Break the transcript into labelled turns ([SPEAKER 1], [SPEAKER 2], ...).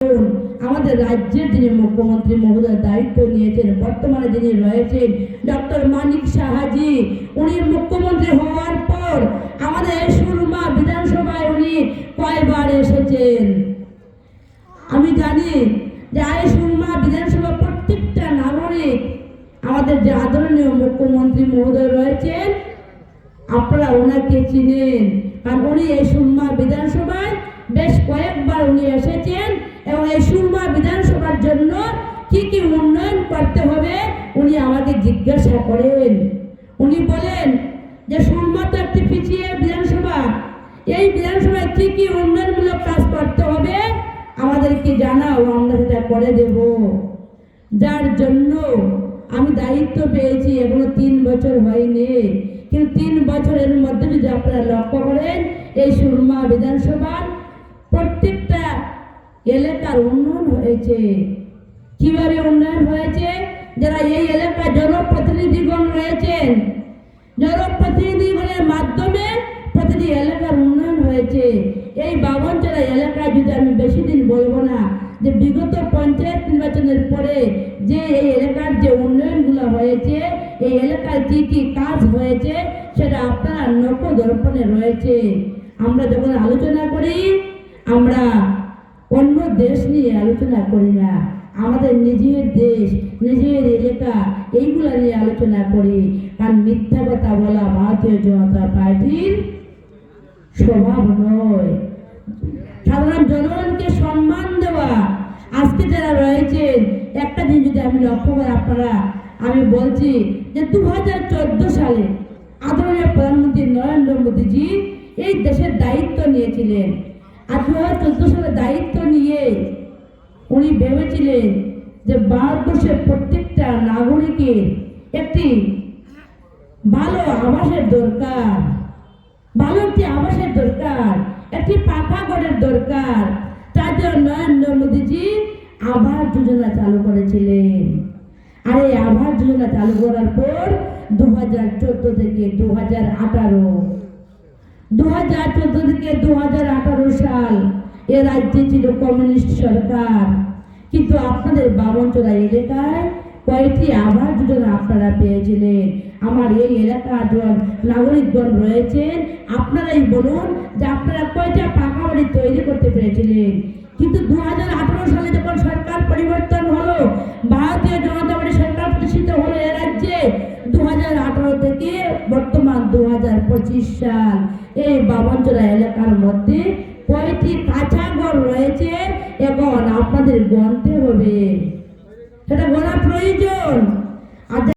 [SPEAKER 1] আমাদের রাজ্যের যিনি মুখ্যমন্ত্রী মহোদয় দায়িত্ব নিয়েছেন, বর্তমানে যিনি রয়েছেন ডক্টর মানিক সাহাজি, উনি মুখ্যমন্ত্রী হওয়ার পর আমাদের এই সুরমা বিধানসভায় উনি কয়বার এসেছেন আমি জানি। যে এই সুরমা বিধানসভা প্রত্যেকটা নাগরিক, আমাদের যে আদরণীয় মুখ্যমন্ত্রী মহোদয় রয়েছেন, আপনারা ওনাকে চিনেন, কারণ উনি এই সুরমা বিধানসভায় বেশ কয়েকবার উনি এসেছেন এবং এই সুরমা বিধানসভার জন্য কি কি উন্নয়ন করতে হবে উনি আমাকে জিজ্ঞাসা করেন। উনি বলেন যে সুরমা তো একটি পিছিয়ে বিধানসভা, এই বিধানসভায় কি কি উন্নয়নমূলক কাজ করতে হবে আমাদেরকে জানাও, আমরা সেটা করে দেব। যার জন্য আমি দায়িত্ব পেয়েছি, এখনো 3 বছর হয়নি, কিন্তু 3 বছরের মধ্যে যদি আপনারা লক্ষ্য করেন এই সুরমা বিধানসভার প্রত্যেকটা এলাকার উন্নয়ন হয়েছে। কিভাবে উন্নয়ন হয়েছে? যারা এই এলাকায় জনপ্রতিনিধিগণ রয়েছেন, জনপ্রতিনিধিগণের মাধ্যমে প্রতিটি এলাকার উন্নয়ন হয়েছে। এই বাবনচড়া এলাকায় যদি আমি বেশি দিন বলবো না, যে বিগত পঞ্চায়েত নির্বাচনের পরে যে এই এলাকার যে উন্নয়নগুলো হয়েছে, এই এলাকায় কি কি কাজ হয়েছে সেটা আপনারা নখদর্পণে রয়েছে। আমরা যখন আলোচনা করি, আমরা অন্য দেশ নিয়ে আলোচনা করি না, আমাদের নিজের দেশ, নিজের এলাকা, এইগুলা নিয়ে আলোচনা করি। কারণ মিথ্যা কথা বলা ভারতীয় জনতা পার্টির স্বভাব নয়। সাধারণ জনগণকে সম্মান দেওয়া। আজকে যারা রয়েছেন, একটা দিন যদি আমি লক্ষ্য করি আপনারা, আমি বলছি যে 2014 সালে আদরণীয় প্রধানমন্ত্রী নরেন্দ্র মোদীজি এই দেশের দায়িত্ব নিয়েছিলেন। আর 2014 সালে দায়িত্ব নিয়ে উনি ভেবেছিলেন যে ভারতবর্ষের প্রত্যেকটা নাগরিকের একটি ভালো আবাসের দরকার, ভালো একটি আবাসের দরকার, একটি পাকা ঘরের দরকার। তার জন্য নরেন্দ্র মোদীজি আবাস যোজনা চালু করেছিলেন। আর এই আবাস যোজনা চালু করার পর 2014 থেকে 2014 থেকে 2018 সাল এ রাজ্যে ছিল কমিউনিস্ট সরকার। কিন্তু আপনাদের বাবনচড়া এলাকায় কয়েকটি আবাস যোজনা আপনারা পেয়েছিলেন। আমার এই এলাকার নাগরিকগণ রয়েছেন, আপনারাই বলুন যে আপনারা কয়টা পাকা বাড়ি তৈরি করতে পেরেছিলেন। কিন্তু 2018 সালে যখন সরকার পরিবর্তন হলো, ভারতীয় জনতা পার্টি সরকার প্রতিষ্ঠিত হলো এ রাজ্যে, 2018 থেকে বর্তমান 2025 সাল, এই বাবনচড়া এলাকার মধ্যে কয়টি কাঁচা ঘর রয়েছে এখন আপনাদের গণতে হবে, সেটা গণা প্রয়োজন।